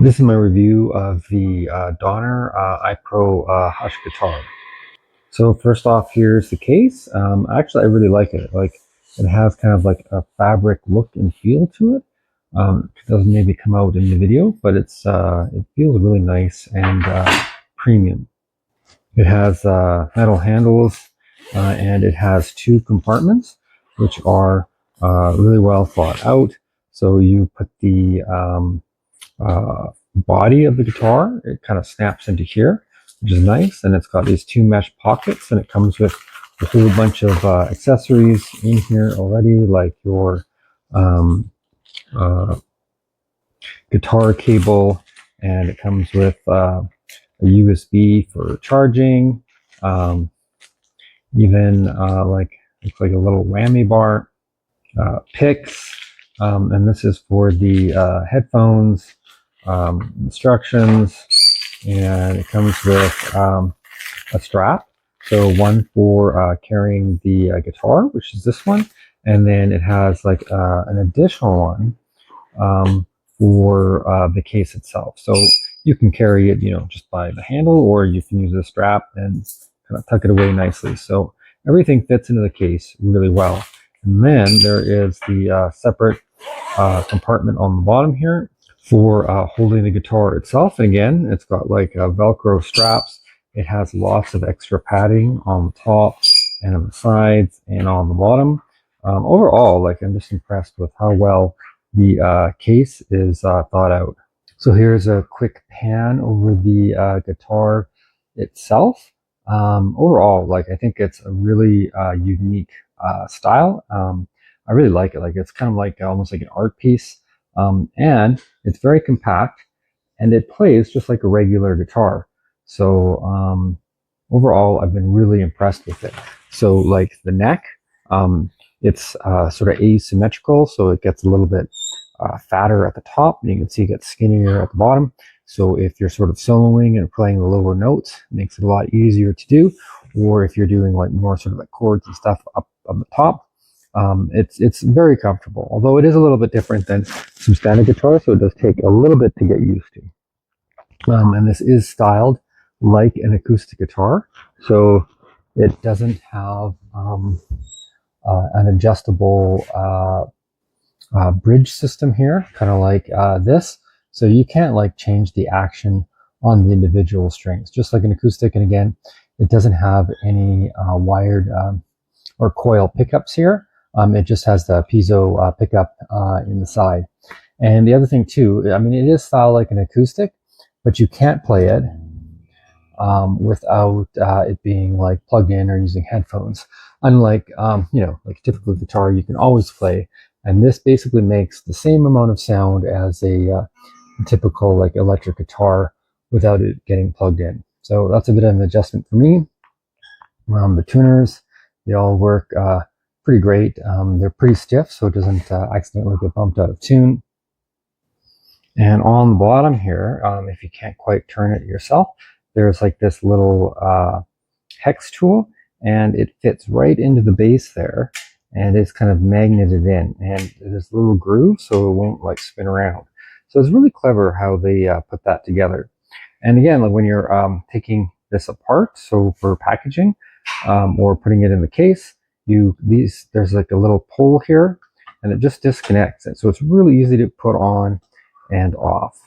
This is my review of the Donner iPro Hush guitar. So first off, here's the case. Actually, I really like it. Like, it has kind of like a fabric look and feel to it. It doesn't maybe come out in the video, but it feels really nice and premium. It has metal handles and it has two compartments, which are really well thought out. So you put the body of the guitar. It kind of snaps into here, which is nice. And it's got these two mesh pockets, and it comes with a whole bunch of accessories in here already, like your uh, guitar cable, and it comes with a USB for charging, even like looks like a little whammy bar, picks, and this is for the headphones, instructions, and it comes with a strap. So one for carrying the guitar, which is this one, and then it has like an additional one for the case itself. So you can carry it, just by the handle, or you can use a strap and kind of tuck it away nicely. So everything fits into the case really well. And then there is the separate compartment on the bottom here for holding the guitar itself. And again, it's got like Velcro straps. It has lots of extra padding on the top and on the sides and on the bottom. Overall, like, I'm just impressed with how well the case is thought out. So here's a quick pan over the guitar itself. Overall, like, I think it's a really unique style. I really like it. Like, it's kind of like almost like an art piece. And it's very compact, and it plays just like a regular guitar. So overall, I've been really impressed with it. So like the neck, it's sort of asymmetrical, so it gets a little bit fatter at the top, and you can see it gets skinnier at the bottom. So if you're sort of soloing and playing the lower notes, it makes it a lot easier to do. Or if you're doing like more sort of like chords and stuff up on the top, it's very comfortable. Although it is a little bit different than some standard guitars, so it does take a little bit to get used to. And this is styled like an acoustic guitar, so it doesn't have an adjustable bridge system here, kind of like this. So you can't like change the action on the individual strings, just like an acoustic. And again, it doesn't have any wired or coil pickups here. It just has the piezo pickup in the side. And the other thing too, I mean, it is styled like an acoustic, but you can't play it without it being like plugged in or using headphones. Unlike, like a typical guitar, you can always play. And this basically makes the same amount of sound as a typical like electric guitar without it getting plugged in. So that's a bit of an adjustment for me. The tuners, they all work pretty great. They're pretty stiff, so it doesn't accidentally get bumped out of tune. And on the bottom here, if you can't quite turn it yourself, there's like this little hex tool, and it fits right into the base there, and it's kind of magneted in, and there's a little groove so it won't like spin around. So it's really clever how they put that together. And again, like when you're taking this apart, so for packaging or putting it in the case, there's like a little pull here, and it just disconnects it. So it's really easy to put on and off.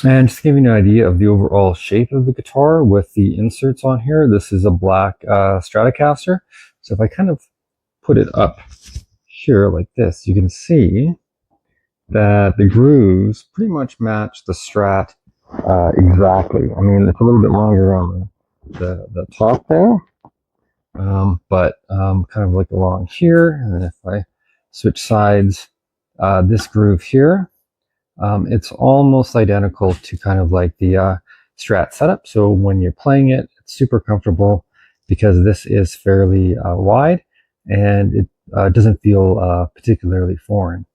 And just to give you an idea of the overall shape of the guitar with the inserts on here, this is a black Stratocaster. So if I kind of put it up here like this, you can see that the grooves pretty much match the Strat exactly. I mean, it's a little bit longer on the top there, but kind of like along here. And then if I switch sides, this groove here, it's almost identical to kind of like the Strat setup. So when you're playing it, it's super comfortable because this is fairly wide, and it doesn't feel particularly foreign.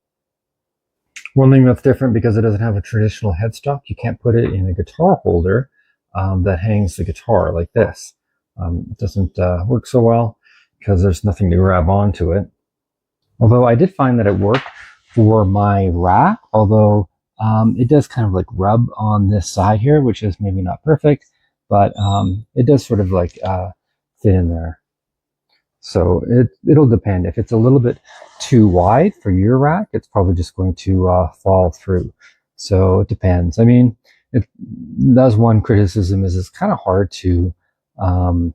One thing that's different, because it doesn't have a traditional headstock, you can't put it in a guitar holder that hangs the guitar like this. It doesn't work so well because there's nothing to grab onto it. Although I did find that it worked for my rack, although it does kind of like rub on this side here, which is maybe not perfect, but it does sort of like fit in there. So it'll depend. If it's a little bit too wide for your rack, it's probably just going to fall through. So it depends. I mean, that's one criticism, is it's kind of hard to um,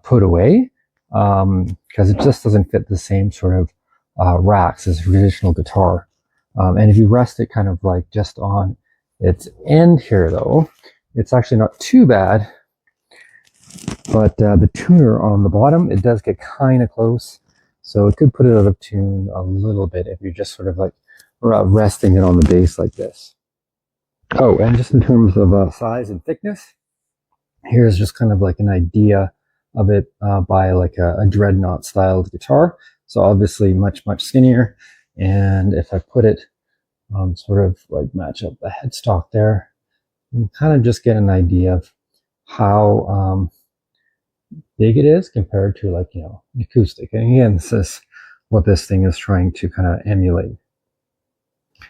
put away because it just doesn't fit the same sort of racks as a traditional guitar. And if you rest it kind of like just on its end here, though, it's actually not too bad. But the tuner on the bottom, it does get kind of close. So it could put it out of tune a little bit if you're just sort of like resting it on the bass like this. Oh, and just in terms of size and thickness, here's just kind of like an idea of it by like a dreadnought styled guitar. So obviously much skinnier. And if I put it sort of like match up the headstock there, you can kind of just get an idea of how big it is compared to, like, an acoustic. And again, this is what this thing is trying to kind of emulate.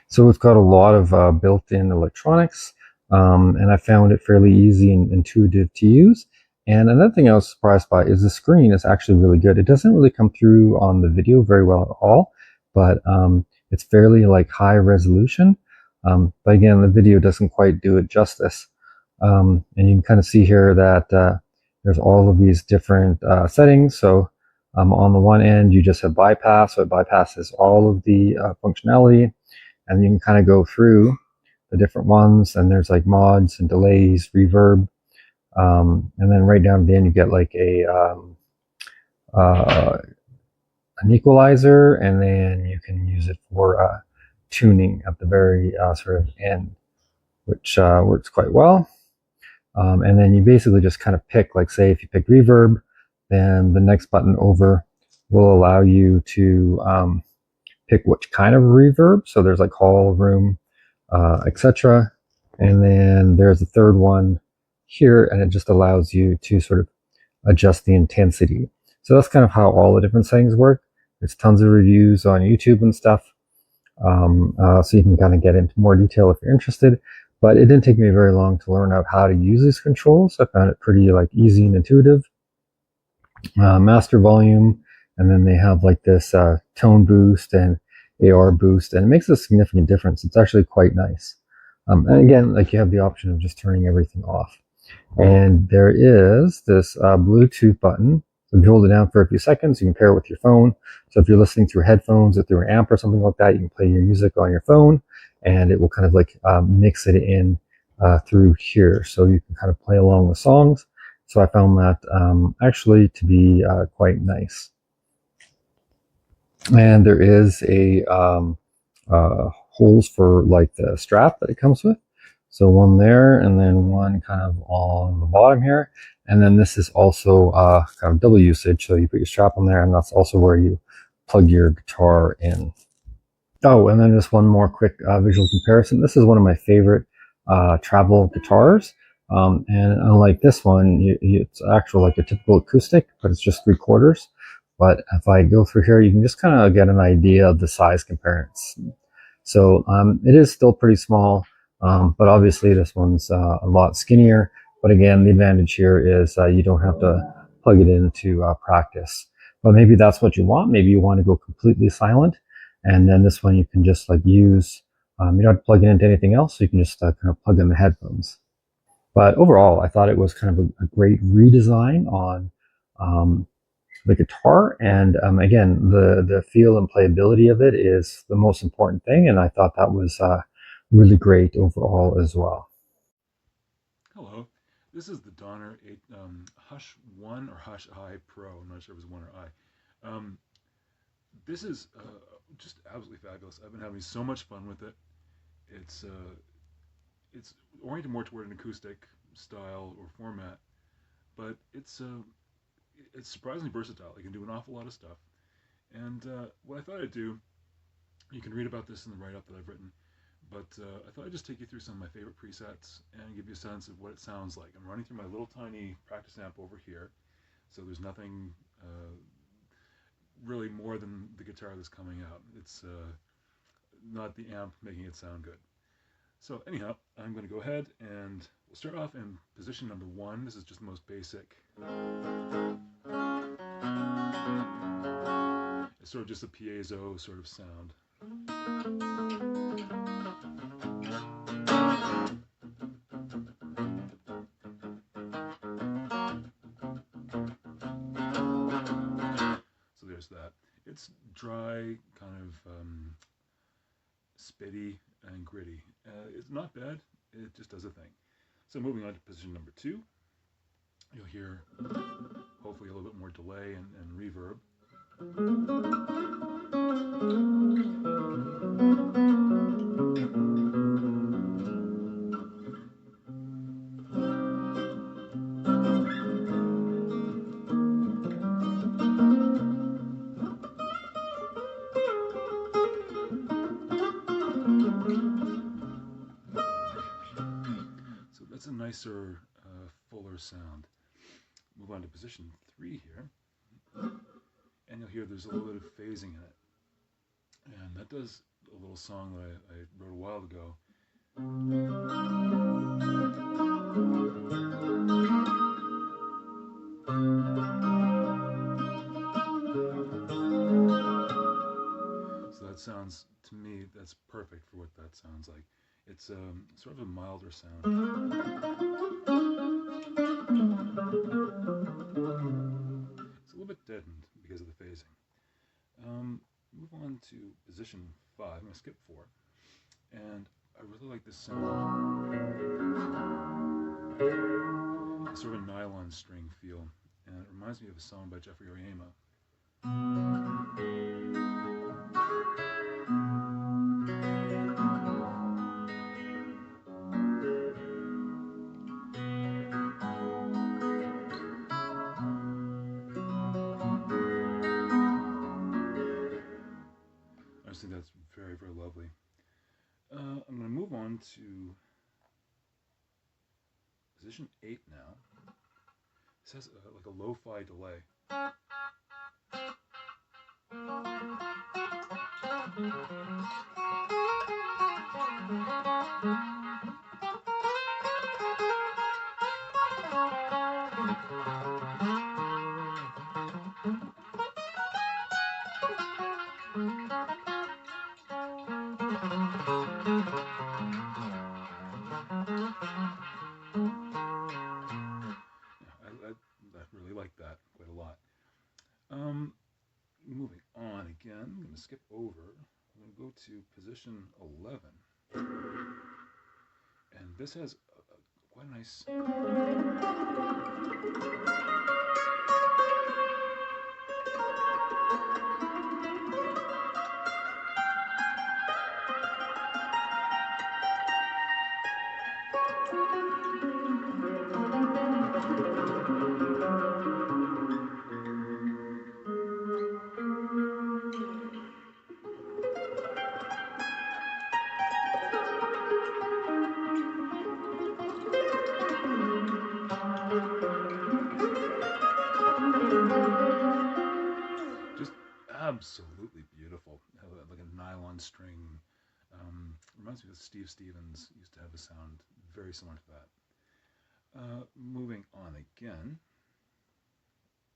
So it's got a lot of built-in electronics, and I found it fairly easy and intuitive to use. And another thing I was surprised by is the screen is actually really good. It doesn't really come through on the video very well at all, but it's fairly like high resolution. But again, the video doesn't quite do it justice. And you can kind of see here that there's all of these different settings. So on the one end, you just have bypass, so it bypasses all of the functionality, and you can kind of go through the different ones, and there's like mods and delays, reverb, and then right down at the end you get like an equalizer, and then you can use it for tuning at the very sort of end, which works quite well. And then you basically just kind of pick, like, say if you pick reverb, then the next button over will allow you to pick which kind of reverb. So there's like hall, room, etc. And then there's a third one here, and it just allows you to sort of adjust the intensity. So that's kind of how all the different settings work. There's tons of reviews on YouTube and stuff. So you can kind of get into more detail if you're interested. But it didn't take me very long to learn out how to use these controls. I found it pretty like easy and intuitive. Master volume, and then they have like this tone boost and AR boost, and it makes a significant difference. It's actually quite nice. And again, like, you have the option of just turning everything off. And there is this Bluetooth button. So if you hold it down for a few seconds, you can pair it with your phone. So if you're listening through headphones or through an amp or something like that, you can play your music on your phone, and it will kind of like mix it in through here. So you can kind of play along with songs. So I found that actually to be quite nice. And there is a holes for like the strap that it comes with. So one there, and then one kind of on the bottom here. And then this is also kind of double usage. So you put your strap on there, and that's also where you plug your guitar in. Oh, and then just one more quick visual comparison. This is one of my favorite travel guitars. And unlike this one, it's actual like a typical acoustic, but it's just 3/4. But if I go through here, you can just kind of get an idea of the size comparison. So it is still pretty small, but obviously this one's a lot skinnier. But again, the advantage here is you don't have to plug it into practice. But maybe that's what you want. Maybe you want to go completely silent, and then this one you can just like use. You don't have to plug it into anything else, so you can just kind of plug in the headphones. But overall, I thought it was kind of a great redesign on the guitar, and again, the feel and playability of it is the most important thing, and I thought that was really great overall as well. Hello, this is the Donner Hush 1 or Hush I Pro. I'm not sure if it's 1 or I. This is just absolutely fabulous. I've been having so much fun with it. It's uh, it's oriented more toward an acoustic style or format, but it's surprisingly versatile. It can do an awful lot of stuff. And what I thought I'd do, you can read about this in the write-up that I've written, but I thought I'd just take you through some of my favorite presets and give you a sense of what it sounds like. I'm running through my little tiny practice amp over here, so there's nothing really more than the guitar that's coming out. It's not the amp making it sound good. So anyhow, I'm going to go ahead and we'll start off in position number 1. This is just the most basic. It's sort of just a piezo sort of sound. So there's that. It's dry, kind of spitty and gritty. It's not bad, it just does a thing. So moving on to position number 2, you'll hear hopefully a little bit more delay and reverb. So that's a nicer, fuller sound. Move on to position 3 here, and you'll hear there's a little bit of phasing in it. And that does a little song that I wrote a while ago. So that sounds, to me, that's perfect for what that sounds like. It's sort of a milder sound. It's a little bit deadened because of the phasing. Move on to position 5. I'm going to skip 4. And I really like this sound. It's sort of a nylon string feel. And it reminds me of a song by Jeffrey Oyama. I just think that's very, very lovely. I'm going to move on to position 8 now. This has like a lo-fi delay. I really like that quite a lot. Moving on again, I'm going to skip over. I'm going to go to position 11. And this has quite a nice... just absolutely beautiful, like a nylon string. Reminds me of Steve Stevens used to have a sound very similar to that. Moving on again,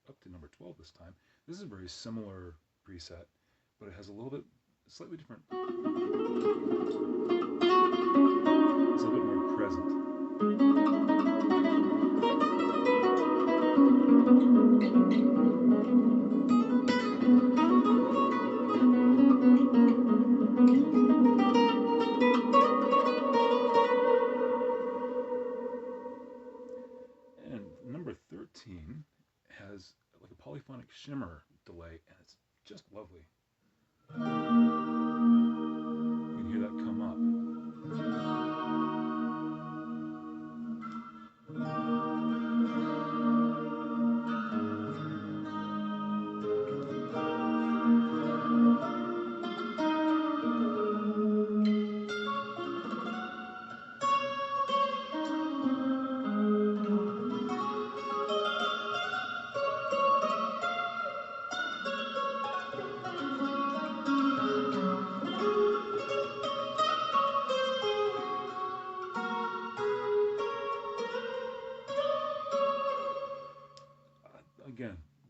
up to number 12 this time. This is a very similar preset, but it has a little bit, slightly different. It's a little bit more present. And number 13 has like a polyphonic shimmer delay, and it's just lovely. You can hear that come up.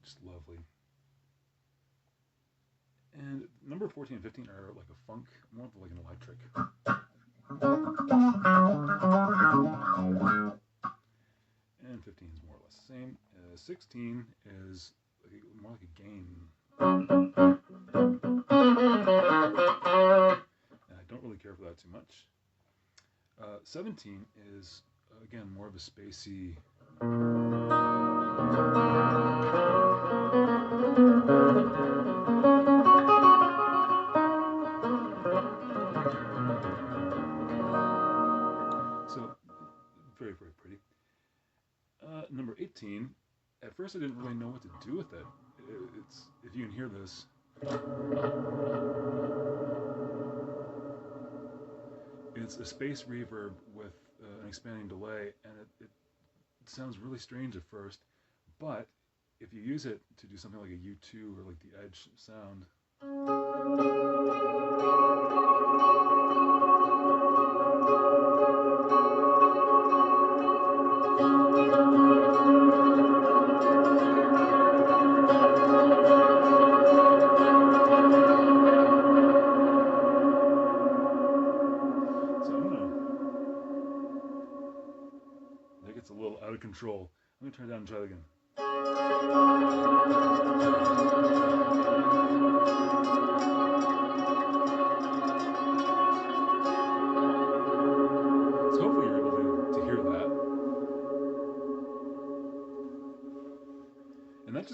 just lovely. And number 14 and 15 are like a funk, more of like an electric. And 15 is more or less the same. 16 is more like a gain. And I don't really care for that too much. 17 is, again, more of a spacey. So, very, very pretty. Number 18, at first I didn't really know what to do with it. It's, if you can hear this, it's a space reverb with an expanding delay, and it sounds really strange at first, but if you use it to do something like a U2 or like the Edge sound, a little out of control. I'm going to turn it down and try it again. So hopefully you're able to hear that. And that's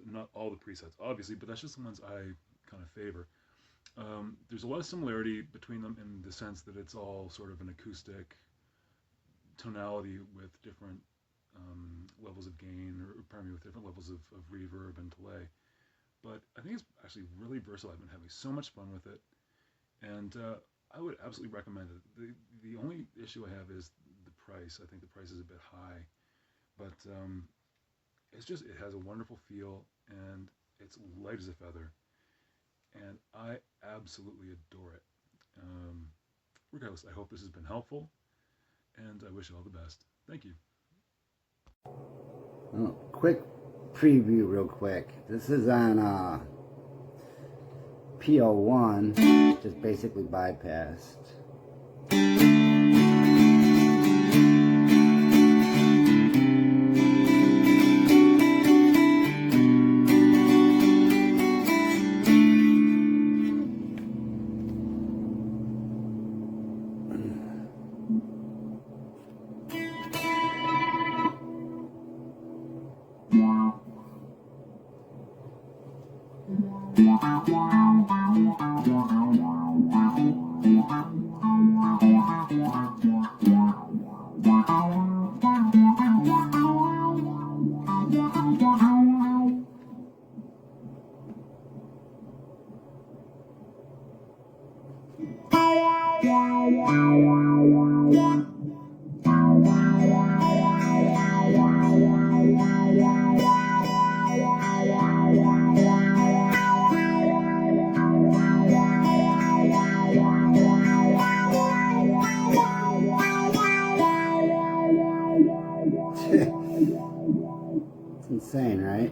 not all the presets, obviously, but that's just the ones I kind of favor. There's a lot of similarity between them in the sense that it's all sort of an acoustic tonality with different levels of gain, or pardon me, with different levels of reverb and delay. But I think it's actually really versatile. I've been having so much fun with it, and I would absolutely recommend it. The only issue I have is the price. I think the price is a bit high, but it has a wonderful feel, and it's light as a feather, and I absolutely adore it. Regardless, I hope this has been helpful, and I wish you all the best. Thank you. Quick preview real quick. This is on PO1, just basically bypassed. It's insane, right?